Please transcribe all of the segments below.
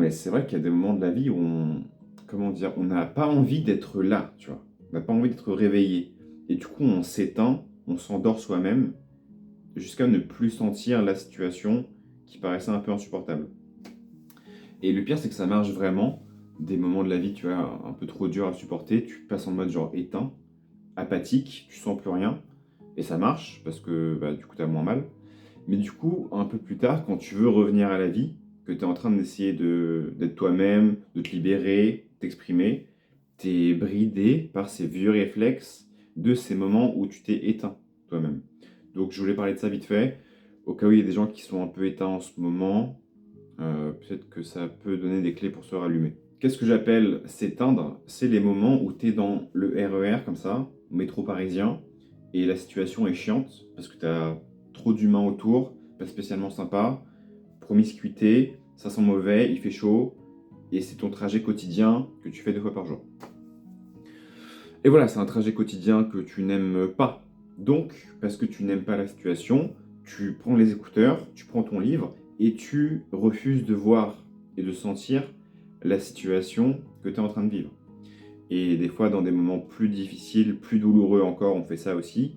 mais c'est vrai qu'il y a des moments de la vie où comment dire, on n'a pas envie d'être là, tu vois. On n'a pas envie d'être réveillé. Et du coup, on s'éteint, on s'endort soi-même, jusqu'à ne plus sentir la situation qui paraissait un peu insupportable. Et le pire, c'est que ça marche vraiment. Des moments de la vie, tu vois, un peu trop dur à supporter, tu passes en mode genre éteint, apathique, tu sens plus rien. Et ça marche, parce que bah, du coup, t'as moins mal. Mais du coup, un peu plus tard, quand tu veux revenir à la vie, que tu es en train d'essayer d'être toi-même, de te libérer, t'exprimer, tu es bridé par ces vieux réflexes de ces moments où tu t'es éteint toi-même. Donc je voulais parler de ça vite fait, au cas où il y a des gens qui sont un peu éteints en ce moment, peut-être que ça peut donner des clés pour se rallumer. Qu'est-ce que j'appelle s'éteindre? C'est les moments où tu es dans le RER comme ça, au métro parisien, et la situation est chiante parce que tu as trop d'humains autour, pas spécialement sympa, promiscuité, ça sent mauvais, il fait chaud, et c'est ton trajet quotidien que tu fais 2 fois par jour. Et voilà, c'est un trajet quotidien que tu n'aimes pas. Donc, parce que tu n'aimes pas la situation, tu prends les écouteurs, tu prends ton livre, et tu refuses de voir et de sentir la situation que tu es en train de vivre. Et des fois, dans des moments plus difficiles, plus douloureux encore, on fait ça aussi,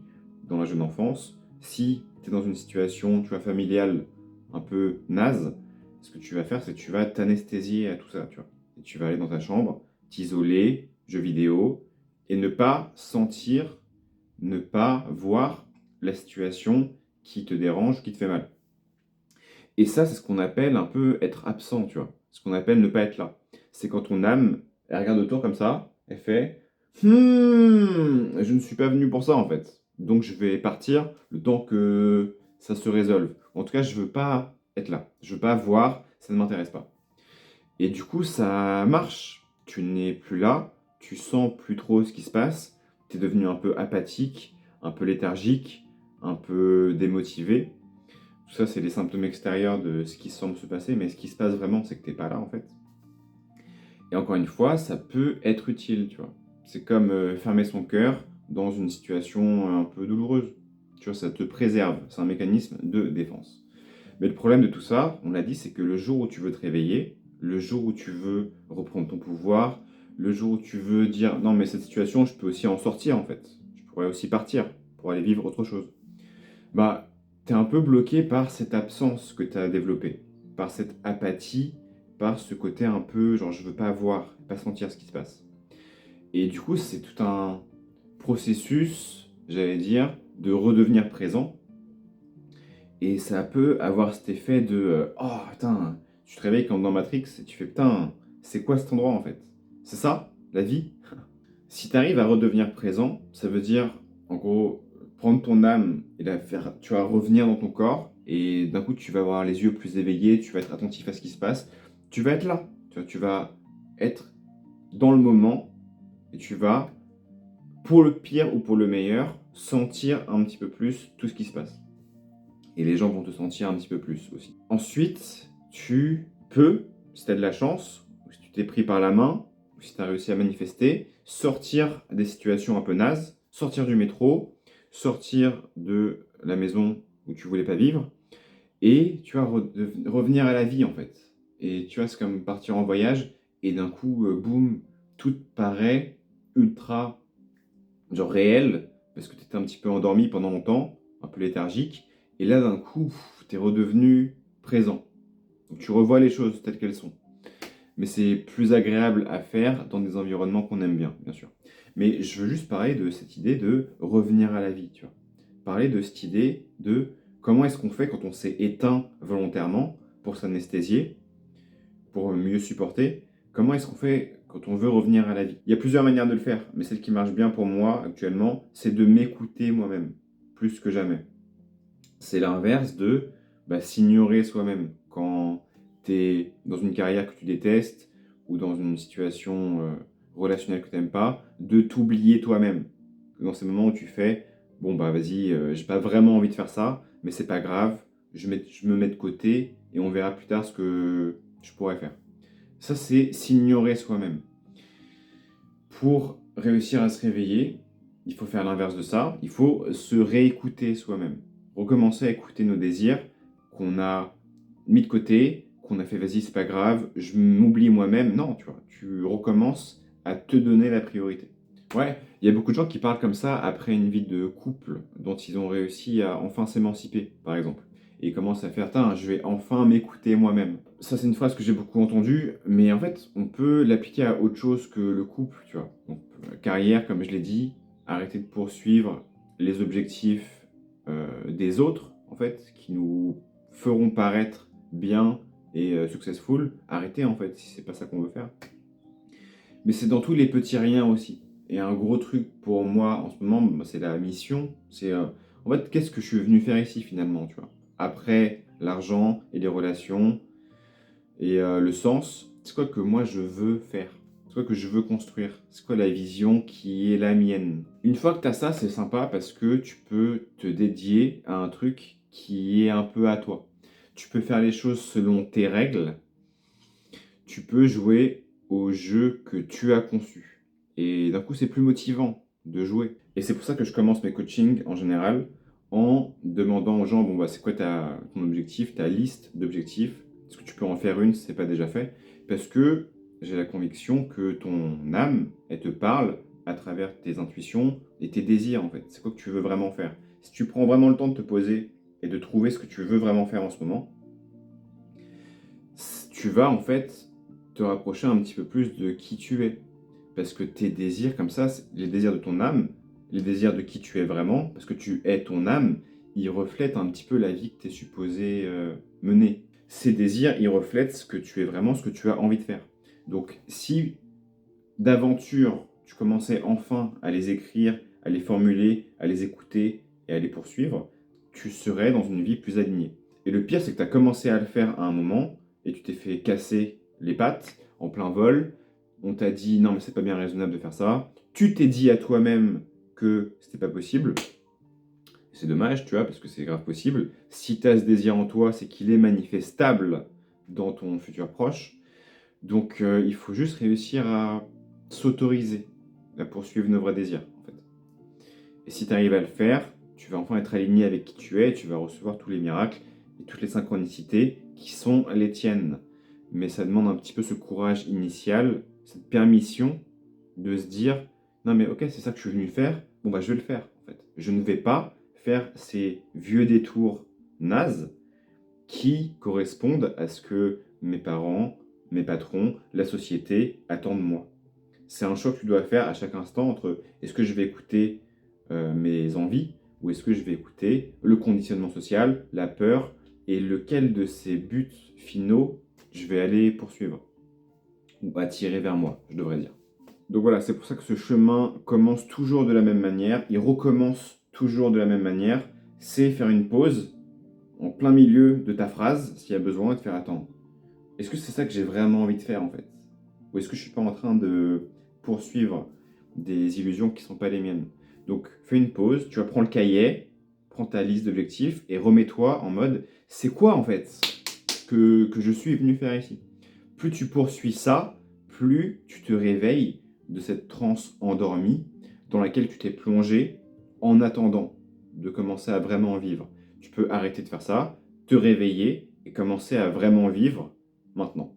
dans la jeune enfance. Si tu es dans une situation, tu vois, familiale un peu naze, ce que tu vas faire, c'est que tu vas t'anesthésier à tout ça, tu vois. Et tu vas aller dans ta chambre, t'isoler, jeux vidéo, et ne pas sentir, ne pas voir la situation qui te dérange, qui te fait mal. Et ça, c'est ce qu'on appelle un peu être absent, tu vois. Ce qu'on appelle ne pas être là. C'est quand ton âme, elle regarde autour comme ça, elle fait je ne suis pas venu pour ça en fait. Donc je vais partir le temps que ça se résolve. En tout cas, je veux pas être là. Je veux pas voir, ça ne m'intéresse pas. Et du coup, ça marche. Tu n'es plus là, tu sens plus trop ce qui se passe, tu es devenu un peu apathique, un peu léthargique, un peu démotivé. Tout ça, c'est les symptômes extérieurs de ce qui semble se passer, mais ce qui se passe vraiment, c'est que t'es pas là en fait. Et encore une fois, ça peut être utile, tu vois. C'est comme fermer son cœur dans une situation un peu douloureuse. Tu vois, ça te préserve. C'est un mécanisme de défense. Mais le problème de tout ça, on l'a dit, c'est que le jour où tu veux te réveiller, le jour où tu veux reprendre ton pouvoir, le jour où tu veux dire non, mais cette situation, je peux aussi en sortir en fait. Je pourrais aussi partir pour aller vivre autre chose. Bah, tu es un peu bloqué par cette absence que tu as développée, par cette apathie, par ce côté un peu genre je veux pas voir, pas sentir ce qui se passe. Et du coup, c'est tout un processus, j'allais dire, de redevenir présent. Et ça peut avoir cet effet de oh putain, tu te réveilles comme dans Matrix et tu fais putain, c'est quoi cet endroit en fait? C'est ça, la vie? Si tu arrives à redevenir présent, ça veut dire, en gros, prendre ton âme et la faire, tu vas revenir dans ton corps, et d'un coup, tu vas avoir les yeux plus éveillés, tu vas être attentif à ce qui se passe, tu vas être là, tu vas être dans le moment, et tu vas, pour le pire ou pour le meilleur, sentir un petit peu plus tout ce qui se passe. Et les gens vont te sentir un petit peu plus aussi. Ensuite, tu peux, si tu as de la chance, ou si tu t'es pris par la main, ou si tu as réussi à manifester, sortir des situations un peu nazes, sortir du métro, sortir de la maison où tu voulais pas vivre, et tu vas revenir à la vie en fait. Et tu vois, c'est comme partir en voyage, et d'un coup, boum, tout paraît ultra genre réel, parce que tu étais un petit peu endormi pendant longtemps, un peu léthargique, et là d'un coup, tu es redevenu présent. Donc tu revois les choses telles qu'elles sont. Mais c'est plus agréable à faire dans des environnements qu'on aime bien, bien sûr. Mais je veux juste parler de cette idée de revenir à la vie, tu vois. Parler de cette idée de comment est-ce qu'on fait quand on s'est éteint volontairement pour s'anesthésier, pour mieux supporter. Comment est-ce qu'on fait quand on veut revenir à la vie? Il y a plusieurs manières de le faire, mais celle qui marche bien pour moi actuellement, c'est de m'écouter moi-même, plus que jamais. C'est l'inverse de s'ignorer soi-même. Quand tu es dans une carrière que tu détestes ou dans une situation relationnelle que tu n'aimes pas, de t'oublier toi-même. Dans ces moments où tu fais, bon bah vas-y, j'ai pas vraiment envie de faire ça, mais c'est pas grave, je me mets de côté et on verra plus tard ce que je pourrais faire. Ça, c'est s'ignorer soi-même. Pour réussir à se réveiller, il faut faire l'inverse de ça. Il faut se réécouter soi-même. Recommencer à écouter nos désirs qu'on a mis de côté, qu'on a fait, vas-y, c'est pas grave, je m'oublie moi-même. Non, tu vois, tu recommences à te donner la priorité. Ouais, il y a beaucoup de gens qui parlent comme ça après une vie de couple dont ils ont réussi à enfin s'émanciper, par exemple. Et ils commencent à faire, tiens, je vais enfin m'écouter moi-même. Ça, c'est une phrase que j'ai beaucoup entendue, mais en fait, on peut l'appliquer à autre chose que le couple, tu vois. Donc, carrière, comme je l'ai dit, arrêter de poursuivre les objectifs des autres, en fait, qui nous feront paraître bien et successful. Arrêter, en fait, si c'est pas ça qu'on veut faire. Mais c'est dans tous les petits riens aussi. Et un gros truc pour moi en ce moment, bah, c'est la mission. C'est en fait, qu'est-ce que je suis venu faire ici finalement, tu vois. Après l'argent et les relations et le sens, c'est quoi que moi je veux faire? C'est quoi que je veux construire? C'est quoi la vision qui est la mienne? Une fois que tu as ça, c'est sympa parce que tu peux te dédier à un truc qui est un peu à toi. Tu peux faire les choses selon tes règles. Tu peux jouer au jeu que tu as conçu. Et d'un coup, c'est plus motivant de jouer. Et c'est pour ça que je commence mes coachings en général en demandant aux gens, bon, bah, c'est quoi ton objectif, ta liste d'objectifs? Est-ce que tu peux en faire une si ce n'est pas déjà fait? Parce que j'ai la conviction que ton âme, elle te parle à travers tes intuitions et tes désirs, en fait. C'est quoi que tu veux vraiment faire? Si tu prends vraiment le temps de te poser et de trouver ce que tu veux vraiment faire en ce moment, tu vas en fait te rapprocher un petit peu plus de qui tu es. Parce que tes désirs comme ça, les désirs de ton âme, les désirs de qui tu es vraiment, parce que tu es ton âme, ils reflètent un petit peu la vie que tu es supposé mener. Ces désirs, ils reflètent ce que tu es vraiment, ce que tu as envie de faire. Donc si d'aventure, tu commençais enfin à les écrire, à les formuler, à les écouter et à les poursuivre, tu serais dans une vie plus alignée. Et le pire, c'est que tu as commencé à le faire à un moment et tu t'es fait casser les pattes en plein vol. On t'a dit non, mais c'est pas bien raisonnable de faire ça. Tu t'es dit à toi-même que c'était pas possible. C'est dommage, tu vois, parce que c'est grave possible. Si tu as ce désir en toi, c'est qu'il est manifestable dans ton futur proche. Donc il faut juste réussir à s'autoriser à poursuivre nos vrais désirs, en fait. Et si tu arrives à le faire, tu vas enfin être aligné avec qui tu es, et tu vas recevoir tous les miracles et toutes les synchronicités qui sont les tiennes. Mais ça demande un petit peu ce courage initial, cette permission de se dire non mais ok, c'est ça que je suis venu faire, bon bah je vais le faire en fait. Je ne vais pas faire ces vieux détours nazes qui correspondent à ce que mes parents, mes patrons, la société attendent de moi. C'est un choix que tu dois faire à chaque instant entre est-ce que je vais écouter mes envies ou est-ce que je vais écouter le conditionnement social, la peur et lequel de ces buts finaux je vais aller poursuivre ou attirer vers moi, je devrais dire. Donc voilà, c'est pour ça que ce chemin commence toujours de la même manière, il recommence toujours de la même manière, c'est faire une pause en plein milieu de ta phrase, s'il y a besoin, et te faire attendre. Est-ce que c'est ça que j'ai vraiment envie de faire en fait? Ou est-ce que je suis pas en train de poursuivre des illusions qui ne sont pas les miennes? Donc fais une pause, tu vas prendre le cahier, prends ta liste d'objectifs et remets-toi en mode c'est quoi en fait que je suis venu faire ici? Plus tu poursuis ça, plus tu te réveilles de cette transe endormie dans laquelle tu t'es plongé en attendant de commencer à vraiment vivre. Tu peux arrêter de faire ça, te réveiller et commencer à vraiment vivre maintenant.